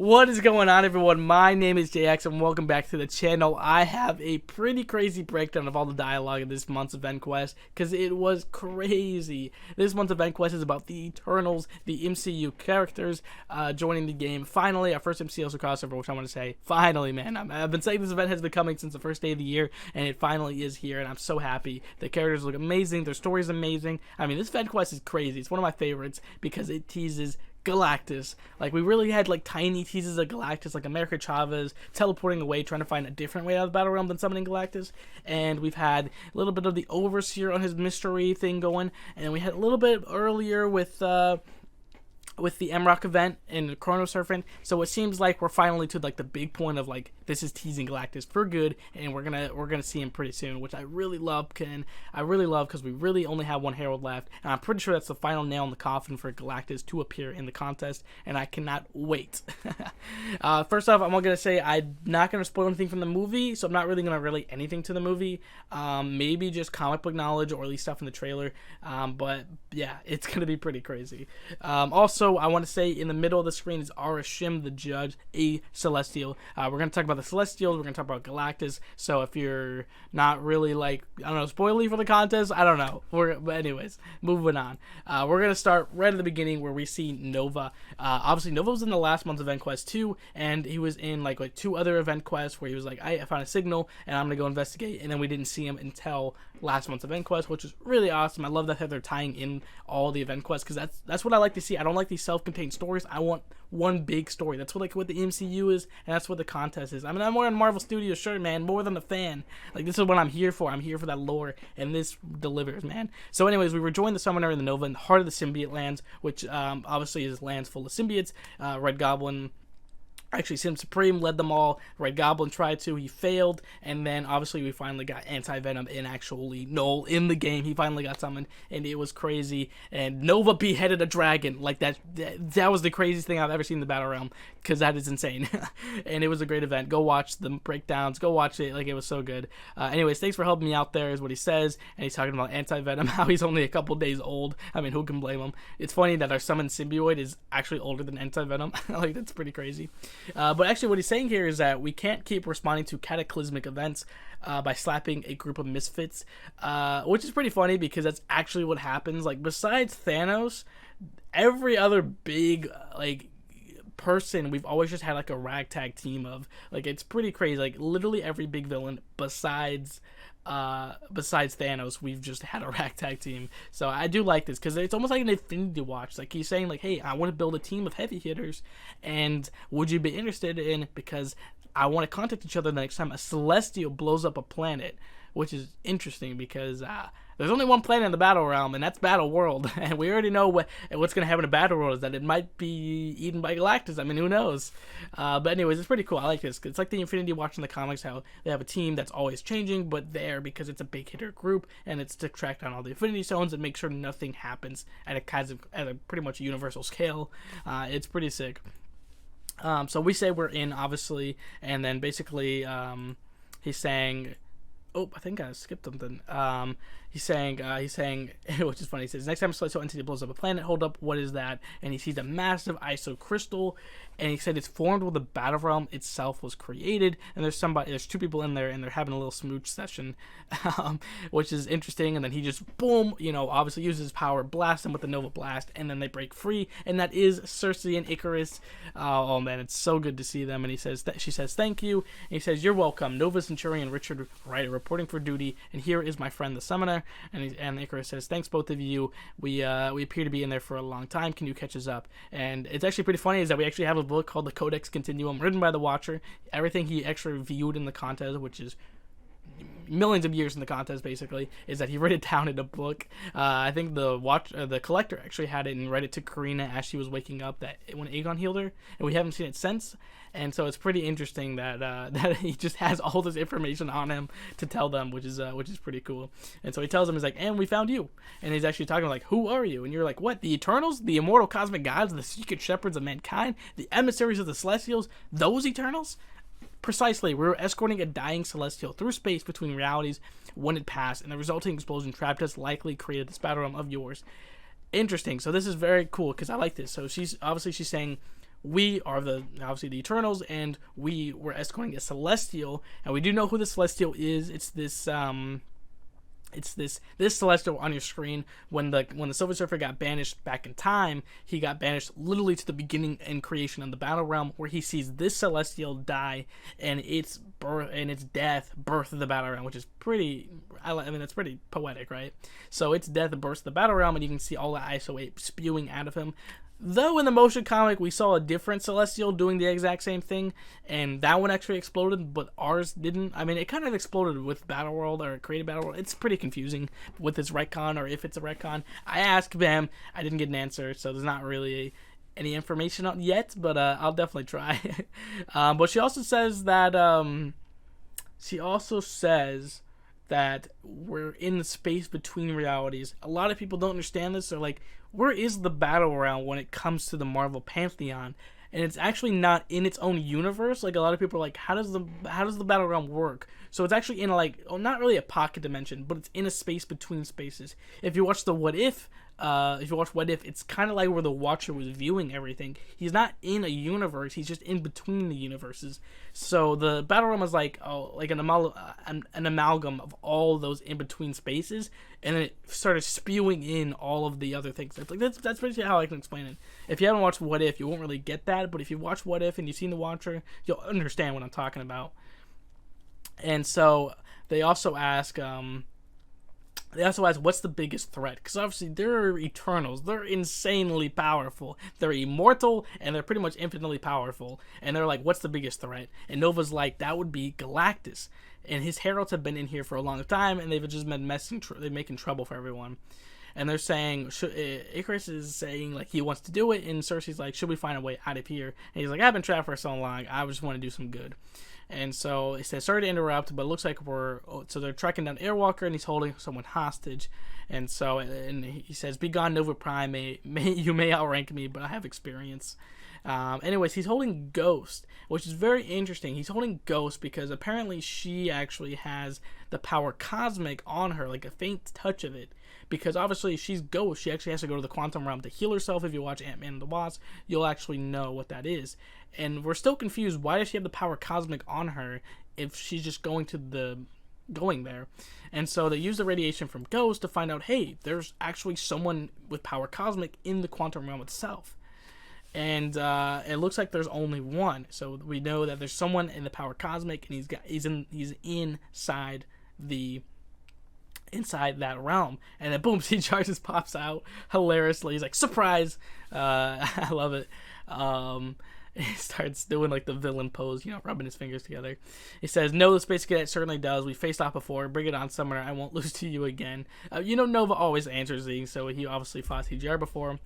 What is going on, everyone? My name is JX and welcome back to the channel. I have a pretty crazy breakdown of all the dialogue of this month's event quest because it was crazy. This month's event quest is about the Eternals, the MCU characters joining the game. Finally, our first MCU crossover, which I want to say, finally, man. I've been saying this event has been coming since the first day of the year, and it finally is here, and I'm so happy. The characters look amazing. Their story is amazing. I mean, this event quest is crazy. It's one of my favorites because it teases Galactus. Like, we really had like tiny teases of Galactus, like America Chavez teleporting away, trying to find a different way out of the battle realm than summoning Galactus. And we've had a little bit of the Overseer on his mystery thing going, and we had a little bit earlier with the MROC event and the Chrono Serpent. So it seems like we're finally to like the big point of like this is teasing Galactus for good, and we're gonna see him pretty soon, which I really love. Because we really only have one Herald left, and I'm pretty sure that's the final nail in the coffin for Galactus to appear in the contest, and I cannot wait. First off, I'm gonna say I'm not gonna spoil anything from the movie, so I'm not really gonna relate anything to the movie. Maybe just comic book knowledge or at least stuff in the trailer. But yeah, it's gonna be pretty crazy. Also, I want to say in the middle of the screen is Arashim the Judge, a Celestial. We're going to talk about the Celestials. We're going to talk about Galactus. So if you're not really like, I don't know, spoily for the contest, I don't know. But anyways, moving on. We're going to start right at the beginning where we see Nova. Obviously, Nova was in the last month's event quest too, and he was in like two other event quests where he was like, I found a signal and I'm going to go investigate. And then we didn't see him until last month's event quest, which is really awesome. I love that they're tying in all the event quests because that's what I like to see. I don't like these self-contained stories. I want one big story. That's what the MCU is, and that's what the contest is. I mean, I'm wearing Marvel Studios shirt, man, more than a fan. Like, this is what I'm here for. I'm here for that lore, and this delivers, man. So anyways, we rejoined the Summoner in the Nova in the heart of the Symbiote lands, which obviously is lands full of symbiotes. Red Goblin, actually, Sim Supreme led them all. Red Goblin tried to, he failed, and then obviously we finally got Anti-Venom and actually Null in the game. He finally got summoned, and it was crazy. And Nova beheaded a dragon. Like, that was the craziest thing I've ever seen in the Battle Realm, because that is insane. And it was a great event. Go watch the breakdowns. Go watch it. Like, it was so good. Anyways, thanks for helping me out there is what he says, and he's talking about Anti-Venom, how he's only a couple days old. I mean, who can blame him? It's funny that our summoned symbiote is actually older than Anti-Venom. Like, that's pretty crazy. But actually what he's saying here is that we can't keep responding to cataclysmic events by slapping a group of misfits, which is pretty funny because that's actually what happens. Like, besides Thanos, every other big like person, we've always just had like a ragtag team of, like, it's pretty crazy. Like, literally every big villain besides Thanos, we've just had a ragtag team. So I do like this because it's almost like an Infinity Watch. Like, he's saying like, hey, I want to build a team of heavy hitters, and would you be interested in, because I want to contact each other the next time a Celestial blows up a planet, which is interesting because there's only one planet in the Battle Realm, and that's Battle World. And we already know what's going to happen in Battle World is that it might be eaten by Galactus. I mean, who knows? But anyways, it's pretty cool. I like this. It's like the Infinity Watch in the comics, how they have a team that's always changing, but there because it's a big hitter group, and it's to track down all the Infinity Stones and make sure nothing happens at a pretty much universal scale. It's pretty sick. So we say we're in, obviously, and then basically he's saying, oh, I think I skipped something. He's saying, which is funny. He says, next time a celestial entity blows up a planet, hold up, what is that? And he sees a massive iso crystal, and he said it's formed where the battle realm itself was created. And there's two people in there, and they're having a little smooch session, which is interesting. And then he just, boom, obviously uses his power, blasts them with the Nova Blast, and then they break free. And that is Cersei and Icarus. Oh man, it's so good to see them. And she says, thank you. And he says, you're welcome. Nova Centurion Richard Ryder reporting for duty, and here is my friend the Summoner. And Icarus says, thanks both of you. We appear to be in there for a long time. Can you catch us up? And it's actually pretty funny is that we actually have a book called the Codex Continuum, written by the Watcher. Everything he actually viewed in the contest, which is millions of years in the contest, basically, is that he wrote it down in a book. I think the Collector actually had it and read it to Karina as she was waking up when Aegon healed her, and we haven't seen it since. And so it's pretty interesting that that he just has all this information on him to tell them, which is pretty cool. And so he tells them, he's like, and we found you. And he's actually talking like, who are you? And you're like, what? The Eternals? The immortal cosmic gods? The secret shepherds of mankind? The emissaries of the Celestials? Those Eternals? Precisely, we were escorting a dying Celestial through space between realities when it passed, and the resulting explosion trapped us, likely created this battle realm of yours. Interesting. So this is very cool because I like this. So she's saying, we are obviously the Eternals, and we were escorting a Celestial, and we do know who the Celestial is. It's this this Celestial on your screen. When the Silver Surfer got banished back in time, he got banished literally to the beginning and creation of the Battle Realm, where he sees this Celestial die, and its birth and its death birth the Battle Realm, which is pretty. I mean, that's pretty poetic, right? So its death births the Battle Realm, and you can see all the ISO 8 spewing out of him. Though in the motion comic we saw a different Celestial doing the exact same thing, and that one actually exploded, but ours didn't. I mean, it kind of exploded with Battle World, or created Battle World. It's pretty confusing with its retcon, or if it's a retcon. I asked them, I didn't get an answer, so there's not really any information on yet, but I'll definitely try. But she also says that we're in the space between realities. A lot of people don't understand this. They're like, where is the Battle Realm when it comes to the Marvel Pantheon? And it's actually not in its own universe. Like, a lot of people are like, how does the Battle Realm work? So it's actually in not really a pocket dimension, but it's in a space between spaces. If you watch What If, it's kind of like where the Watcher was viewing everything. He's not in a universe, he's just in between the universes. So the Battle Realm is like an amalgam of all those in between spaces, and then it started spewing in all of the other things. That's basically how I can explain it. If you haven't watched What If, you won't really get that, but if you watch What If and you've seen the Watcher, you'll understand what I'm talking about. And so they also ask what's the biggest threat, because obviously they're Eternals, they're insanely powerful, they're immortal, and they're pretty much infinitely powerful, and they're like, what's the biggest threat? And Nova's like, that would be Galactus, and his heralds have been in here for a long time, and they've just been they're making trouble for everyone. And they're saying, Icarus is saying like he wants to do it, and Cersei's like, should we find a way out of here? And he's like, I've been trapped for so long, I just want to do some good. And so it says, sorry to interrupt, but it looks like so they're tracking down Airwalker, and he's holding someone hostage. And so, and he says, be gone, Nova Prime, you may outrank me, but I have experience. Anyways, he's holding Ghost, which is very interesting. He's holding Ghost because apparently she actually has the power cosmic on her, like a faint touch of it. Because obviously she's Ghost, she actually has to go to the quantum realm to heal herself. If you watch Ant-Man and the Wasp, you'll actually know what that is. And we're still confused, why does she have the power cosmic on her if she's just going there? And so they use the radiation from Ghost to find out, hey, there's actually someone with power cosmic in the quantum realm itself. And it looks like there's only one. So we know that there's someone in the power cosmic, and he's inside that realm. And then boom, CGR just pops out hilariously. He's like, surprise. I love it. He starts doing like the villain pose, rubbing his fingers together. He says, no, the Space Cadet certainly does. We faced off before. Bring it on, Summoner. I won't lose to you again. Nova always answers these, so he obviously fought CGR before.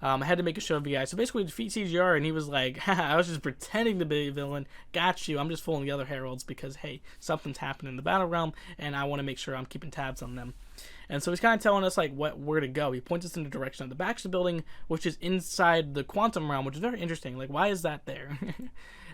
I had to make a show of you guys. So basically, we defeat CGR, and he was like, I was just pretending to be a villain. Got you. I'm just fooling the other heralds because, hey, something's happened in the Battle Realm, and I want to make sure I'm keeping tabs on them. And so he's kind of telling us like where to go. He points us in the direction of the Baxter Building, which is inside the quantum realm, which is very interesting. Like, why is that there?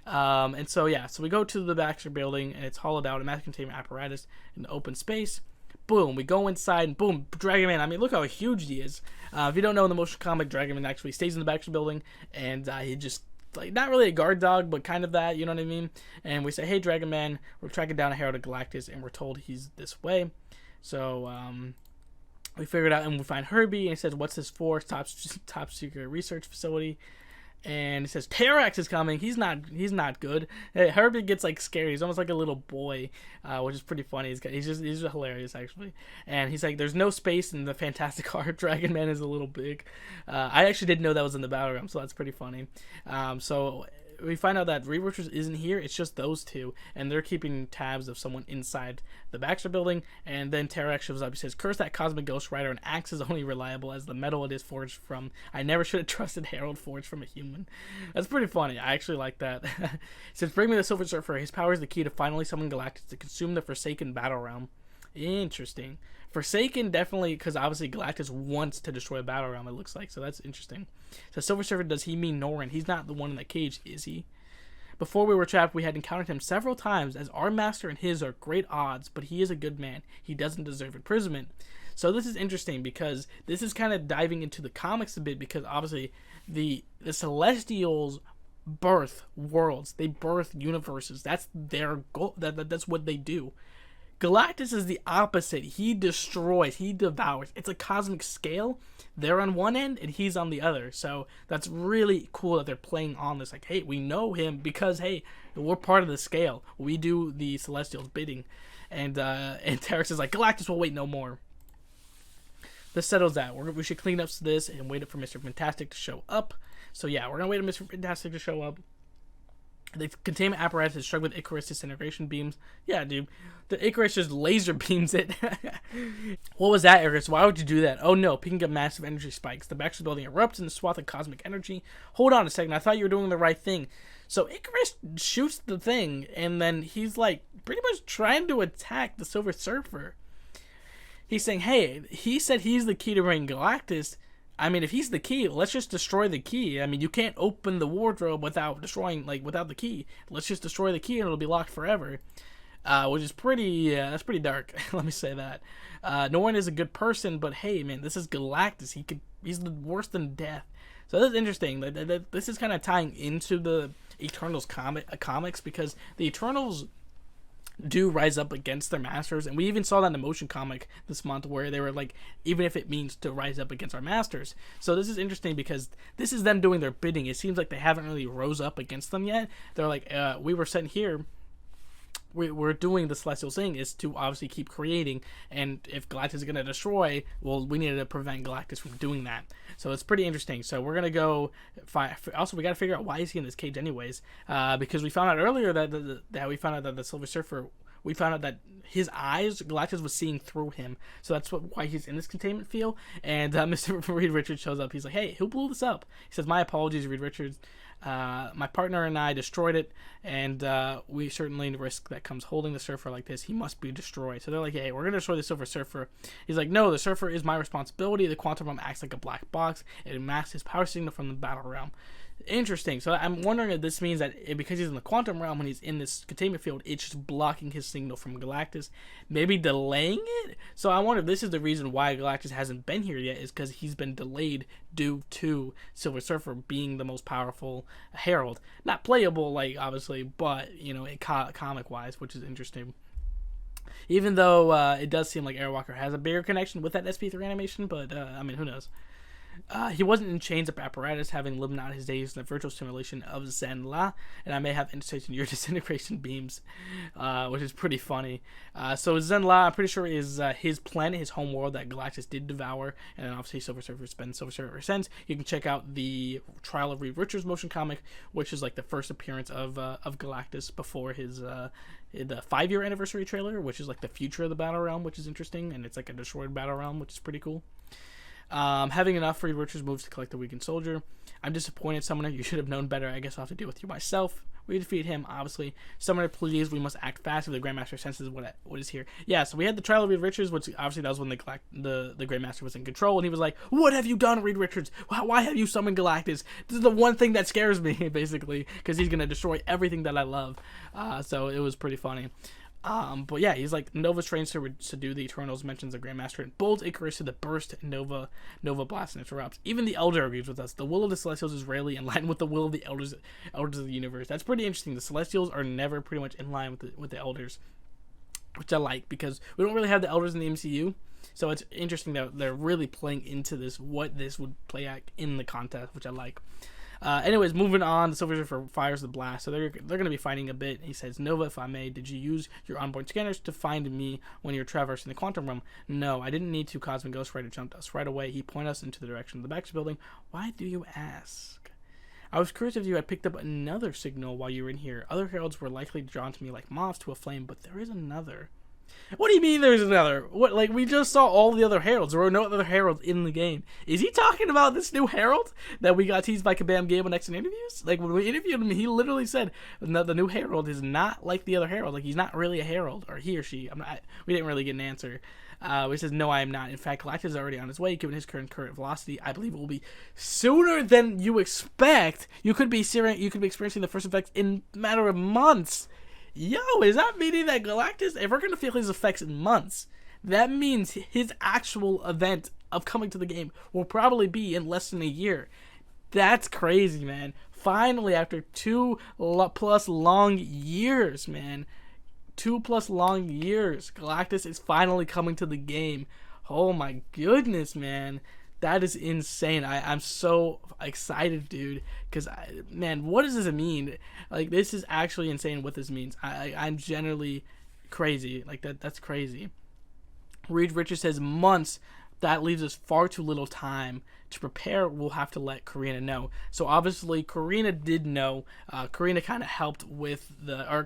And so we go to the Baxter Building, and it's hollowed out, a mass containment apparatus in open space. Boom, we go inside, and boom, Dragon Man. I mean, look how huge he is. If you don't know, in the motion comic, Dragon Man actually stays in the Baxter Building, and he just, like, not really a guard dog, but kind of that, you know what I mean? And we say, hey, Dragon Man, we're tracking down a Herald of Galactus, and we're told he's this way. So, we figure it out, and we find Herbie, and he says, what's this for? Top secret research facility. And he says, Terrax is coming. He's not good. Hey, Herbie gets like scary. He's almost like a little boy, which is pretty funny. He's just hilarious, actually. And he's like, there's no space in the Fantastic Art. Dragon Man is a little big. I actually didn't know that was in the Battle Realm, so that's pretty funny. So we find out that Researchers isn't here. It's just those two, and they're keeping tabs of someone inside the Baxter Building. And then Terrax shows up. He says, curse that cosmic ghost rider. An axe is only reliable as the metal it is forged from. I never should have trusted Herald forged from a human. That's pretty funny. I actually like that. He says, bring me the Silver Surfer. His power is the key to finally summon Galactus to consume the Forsaken Battle Realm. Interesting. Forsaken, definitely, because obviously Galactus wants to destroy the Battle Realm, it looks like, so that's interesting. So Silver Surfer, does he mean Norrin? He's not the one in that cage, is he? Before we were trapped, we had encountered him several times, as our master and his are great odds, but he is a good man. He doesn't deserve imprisonment. So this is interesting, because this is kind of diving into the comics a bit, because obviously the Celestials birth worlds. They birth universes. That's their goal. That's what they do. Galactus is the opposite. He destroys. He devours. It's a cosmic scale. They're on one end and he's on the other. So that's really cool that they're playing on this. Like, hey, we know him because, hey, we're part of the scale. We do the Celestials' bidding. And Terex is like, Galactus will wait no more. This settles that. We should clean up this and wait for Mr. Fantastic to show up. So yeah, we're going to wait for Mr. Fantastic to show up. The containment apparatus is struck with Icarus disintegration beams. Yeah, dude. The Icarus just laser beams it. What was that, Icarus? Why would you do that? Oh no, picking up massive energy spikes. The Baxter building erupts in a swath of cosmic energy. Hold on a second. I thought you were doing the right thing. So Icarus shoots the thing, and then he's like pretty much trying to attack the Silver Surfer. He's saying, hey, he said he's the key to bring Galactus. I mean, if he's the key, let's just destroy the key. I mean, you can't open the wardrobe without destroying, without the key. Let's just destroy the key and it'll be locked forever. Which is pretty, that's pretty dark. Let me say that. No one is a good person, but hey, man, this is Galactus. He's the worse than death. So that's interesting. This is kind of tying into the Eternals comics because the Eternals do rise up against their masters, and we even saw that in the motion comic this month where they were like, even if it means to rise up against our masters. So this is interesting because this is them doing their bidding. It seems like they haven't really rose up against them yet. They're like, we were sent here, we're doing the Celestial thing is to obviously keep creating, and if Galactus is going to destroy, well, we needed to prevent Galactus from doing that. So it's pretty interesting. So we're going to go also we got to figure out why he's in this cage anyways, because we found out earlier that the Silver Surfer, we found out that his eyes, Galactus was seeing through him. So that's why he's in this containment field. And Mr. Reed Richards shows up. He's like, hey, who blew this up? He says, my apologies, Reed Richards. My partner and I destroyed it, and we certainly risk that comes holding the Surfer like this. He must be destroyed. So they're like, hey, we're going to destroy the Silver Surfer. He's like, no, the Surfer is my responsibility. The quantum realm acts like a black box. It masks his power signal from the battle realm. Interesting. So I'm wondering if this means that because he's in the quantum realm, when he's in this containment field, it's just blocking his signal from Galactus, maybe delaying it. So I wonder if this is the reason why Galactus hasn't been here yet, is because he's been delayed due to Silver Surfer being the most powerful herald. Not playable, like, obviously, but, you know, comic-wise, which is interesting. Even though it does seem like Airwalker has a bigger connection with that SP3 animation, but, I mean, who knows? He wasn't in chains of apparatus, having lived out his days in the virtual simulation of Zenla, and I may have insights in your disintegration beams, which is pretty funny. So Zenla, I'm pretty sure, is his planet, his home world that Galactus did devour, and then obviously Silver Surfer's been Silver Surfer since. You can check out the Trial of Reed Richards motion comic, which is like the first appearance of Galactus before his the 5-year anniversary trailer, which is like the future of the battle realm, which is interesting, and it's like a destroyed battle realm, which is pretty cool. Having enough Reed Richards moves to collect the weakened soldier. I'm disappointed, Summoner. You should have known better. I guess I'll have to deal with you myself. We defeat him, obviously. Summoner, please. We must act fast if the Grandmaster senses what is here. Yeah, so we had the trial of Reed Richards, which obviously that was when the Grandmaster was in control, and he was like, what have you done, Reed Richards? Why have you summoned Galactus? This is the one thing that scares me, basically, because he's going to destroy everything that I love. So it was pretty funny. But yeah, he's like, Nova trains to subdue the Eternals, mentions the Grandmaster, and bolts Icarus to the burst. Nova blasts and interrupts. Even the Elder agrees with us. The will of the Celestials is rarely in line with the will of the elders of the universe. That's pretty interesting. The Celestials are never pretty much in line with the Elders, which I like, because we don't really have the Elders in the MCU. So it's interesting that they're really playing into this, what this would play out in the contest, which I like. Anyways, moving on, the Silver Surfer fires the blast, so they're going to be fighting a bit. He says, Nova, if I may, did you use your onboard scanners to find me when you were traversing the quantum realm? No, I didn't need to. Cosmic Ghost Rider jumped us right away. He pointed us into the direction of the Baxter building. Why do you ask? I was curious if you had picked up another signal while you were in here. Other heralds were likely drawn to me like moths to a flame, but there is another. What do you mean there's another? What, like, we just saw all the other heralds. There were no other heralds in the game. Is he talking about this new herald that we got teased by Kabam Gable next in interviews? Like, when we interviewed him, he literally said the new herald is not like the other herald. Like, he's not really a herald, or he or she. We didn't really get an answer. He says, no, I am not. In fact, Galactus is already on his way. Given his current velocity, I believe it will be sooner than you expect. You could be experiencing the first effects in a matter of months. Yo, is that meaning that Galactus, if we're going to feel his effects in months, that means his actual event of coming to the game will probably be in less than a year. That's crazy, man. finally, after 2+ long years, man, 2+ long years, Galactus is finally coming to the game. Oh my goodness, man. That is insane. I'm so excited, dude. Because, man, what does this mean? Like, this is actually insane what this means. I'm generally crazy. Like, that's crazy. Reed Richards says months. That leaves us far too little time to prepare. We'll have to let Karina know. So obviously Karina did know. Karina kind of helped with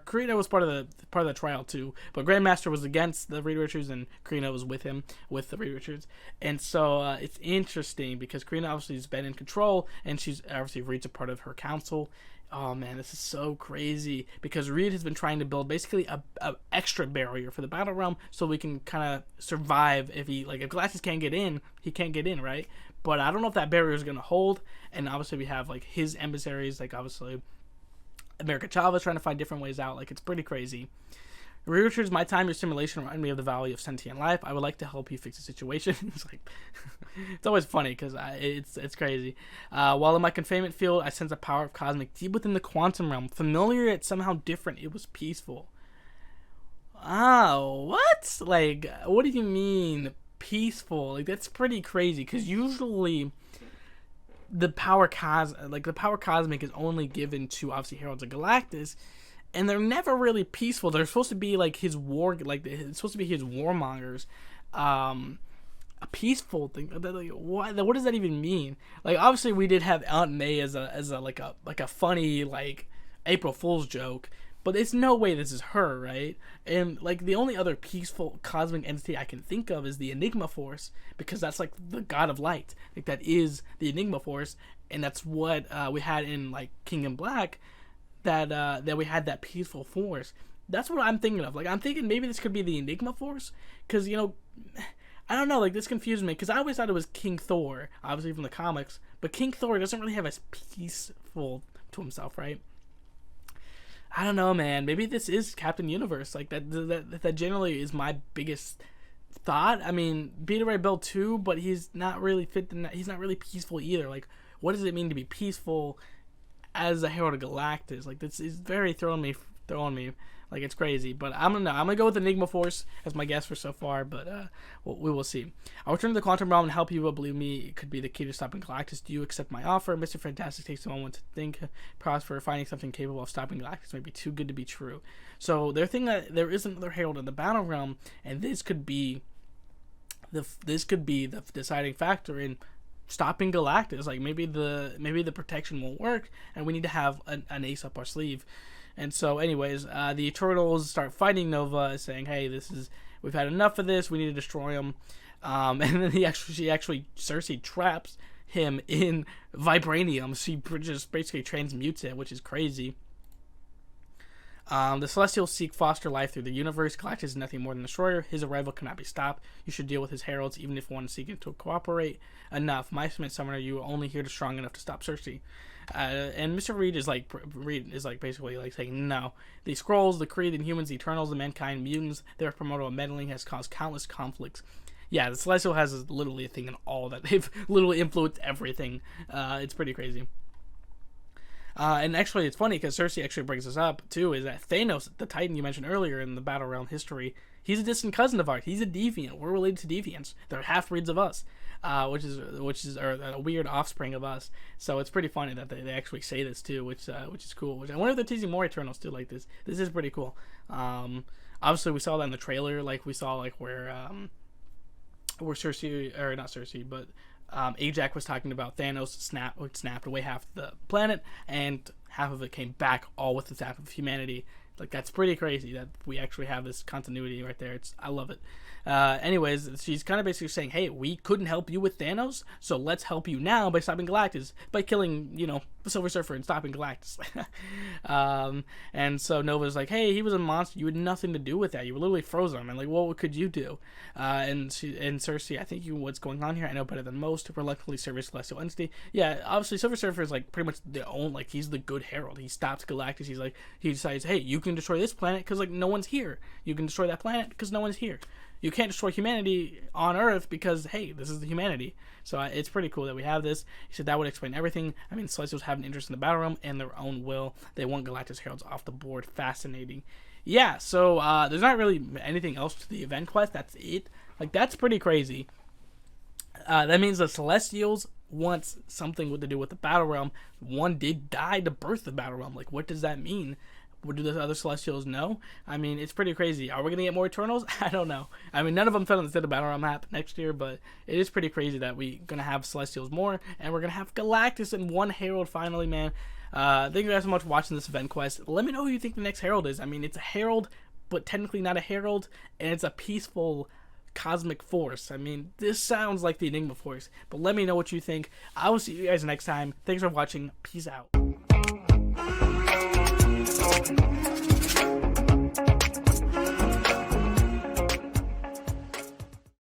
Karina was part of the trial too. But Grandmaster was against the Reed Richards, and Karina was with him with the Reed Richards. And so it's interesting because Karina obviously has been in control, and she's obviously Reed's a part of her council. Oh man, this is so crazy because Reed has been trying to build basically a extra barrier for the battle realm so we can kind of survive. If Galactus can't get in, he can't get in, right? But I don't know if that barrier is going to hold. And obviously we have like his emissaries, like obviously America Chavez trying to find different ways out. Like, it's pretty crazy. Reed Richards, my time, your simulation remind me of the value of sentient life. I would like to help you fix the situation. It's like, it's always funny because it's crazy. While in my containment field, I sense a power of cosmic deep within the quantum realm. Familiar yet somehow different. It was peaceful. Oh, what? Like, what do you mean peaceful? Like, that's pretty crazy because usually the power cosmic is only given to obviously Heralds of Galactus. And they're never really peaceful. They're supposed to be like his it's supposed to be his warmongers. A peaceful thing. Like, what does that even mean? Like, obviously we did have Aunt May as a funny like April Fool's joke, but there's no way this is her, right? And like the only other peaceful cosmic entity I can think of is the Enigma Force, because that's like the god of light. Like, that is the Enigma Force, and that's what we had in like King in Black. That we had that peaceful force. That's what I'm thinking of. Like, I'm thinking maybe this could be the Enigma Force, because, you know, I don't know, like, this confused me, because I always thought it was King Thor, obviously from the comics, but King Thor doesn't really have as peaceful to himself, right? I don't know, man. Maybe this is Captain Universe. Like, that generally is my biggest thought. I mean, Beta Ray Bill too, but he's not really he's not really peaceful either. Like, what does it mean to be peaceful as a Herald of Galactus? Like, this is very throwing me. Like, it's crazy. But I'm gonna go with Enigma Force as my guess for so far, but we will see. I'll return to the quantum realm and help you, but believe me, it could be the key to stopping Galactus. Do you accept my offer? Mr. Fantastic takes a moment to think. Prosper, finding something capable of stopping Galactus may be too good to be true. So they're thinking that there is another Herald in the battle realm, and this could be the deciding factor in stopping Galactus. Like, maybe the protection won't work, and we need to have an ace up our sleeve. And so, anyways, the Eternals start fighting Nova, saying, "Hey, we've had enough of this. We need to destroy him." And then Cersei traps him in vibranium. She just basically transmutes it, which is crazy. The Celestials seek foster life through the universe. Galactus is nothing more than a destroyer. His arrival cannot be stopped. You should deal with his heralds, even if one is seeking to cooperate. Enough. My Smith Summoner, you are only here to strong enough to stop Cersei. And Mr. Reed is basically like saying, no. The Skrulls, the Kree, the Inhumans, the Eternals, the Mankind, mutants, their promoter meddling has caused countless conflicts. Yeah, the Celestial has literally a thing in all that. They've literally influenced everything. It's pretty crazy. And actually, it's funny because Cersei actually brings this up too. Is that Thanos, the Titan you mentioned earlier in the Battle Realm history, he's a distant cousin of ours. He's a deviant. We're related to deviants. They're half breeds of us, which is a weird offspring of us. So it's pretty funny that they actually say this too, which is cool. Which I wonder if they're teasing more Eternals too, like this. This is pretty cool. Obviously, we saw that in the trailer. Like, we saw like where Cersei, or not Cersei, but Ajax was talking about Thanos snapped away half the planet, and half of it came back, all with the sap of humanity. Like, that's pretty crazy that we actually have this continuity right there. I love it. Anyways, she's kind of basically saying, hey, we couldn't help you with Thanos, so let's help you now by stopping Galactus, by killing, the Silver Surfer and stopping Galactus. And so Nova's like, hey, he was a monster. You had nothing to do with that. You were literally frozen him. And like, what could you do? And Cersei, I think what's going on here, I know better than most. Reluctantly serve a celestial entity. Yeah, obviously Silver Surfer is like pretty much he's the good herald. He stops Galactus. He decides, hey, you can destroy this planet because like no one's here. You can destroy that planet because no one's here. you can't destroy humanity on Earth because, hey, this is the humanity. So it's pretty cool that we have this. He said that would explain everything. I mean, Celestials have an interest in the battle realm and their own will. They want Galactus Heralds off the board. Fascinating. Yeah, so there's not really anything else to the event quest. That's it. Like, that's pretty crazy. That means the Celestials wants something to do with the battle realm. One did die to birth the battle realm. Like, what does that mean? What do the other Celestials know? I mean, it's pretty crazy. Are we going to get more Eternals? I don't know. I mean, none of them fit on the Stella Battle Realm map next year, but it is pretty crazy that we're going to have Celestials more, and we're going to have Galactus and one Herald finally, man. Thank you guys so much for watching this event quest. Let me know who you think the next Herald is. I mean, it's a Herald, but technically not a Herald, and it's a peaceful cosmic force. I mean, this sounds like the Enigma Force, but let me know what you think. I will see you guys next time. Thanks for watching. Peace out.